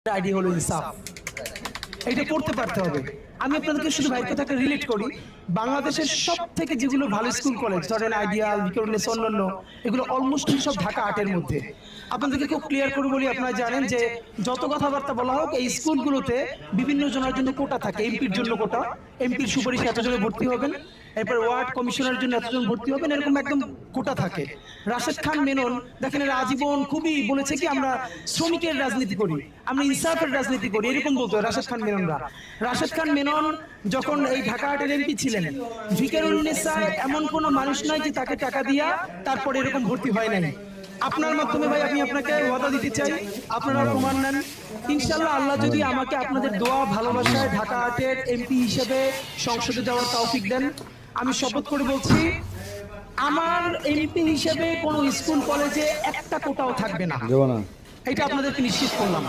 Idea হলো ইনসাফ, এটা করতে পারতে হবে। আমি আপনাদেরকে শুধু ভাইয়ের কথাটা রিলেট করি। বাংলাদেশের সব থেকে যেগুলো ভালো স্কুল কলেজ, ধরেন আইডিয়াল, ভিক্টোরিয়াস, অন্যান্য, এগুলো অলমোস্ট সব ঢাকা 8-এর মধ্যে। আপনাদেরকে খুব ক্লিয়ার করে বলি, আপনারা জানেন যে যত কথাবার্তা বলা হোক, এই স্কুলগুলোতে বিভিন্ন জনের জন্য কোটা থাকে। এমপির জন্য কোটা, এমপির সুপারিশ এতজনে ভর্তি হবেন, এরপর ওয়ার্ড কমিশনার জন্য এতজন ভর্তি হবেন, এরকম একদম কোটা থাকে। রাশেদ খান মেনন দেখেন, এরা আজীবন খুবই বলেছে কি আমরা শ্রমিকের রাজনীতি করি, আমরা ইনসাফের রাজনীতি করি, এরকম বলতো রাশেদ খান মেননরা। রাশেদ খান মেনন যখন এই ঢাকা 8-এর এমপি ছিলেন, ভিকারুন্নেসায় এমন কোনো মানুষ নাই যে তাকে টাকা দিয়া তারপরে এরকম ভর্তি হয় নাই। আপনার মাধ্যমে ভাই আমি আপনাকে ওয়াদা দিতে চাই, আপনারা প্রমাণ নেন ইনশাআল্লাহ। আল্লাহ যদি আমাকে আপনাদের দোয়া ভালোবাসায় ঢাকা 8-এর এমপি হিসেবে সংসদে যাওয়ার তৌফিক দেন, আমি শপথ করে বলছি আমার এমপি হিসেবে কোনো স্কুল কলেজে একটা কোটাও থাকবে না। এটা আপনাদেরকে নিশ্চিত করলাম।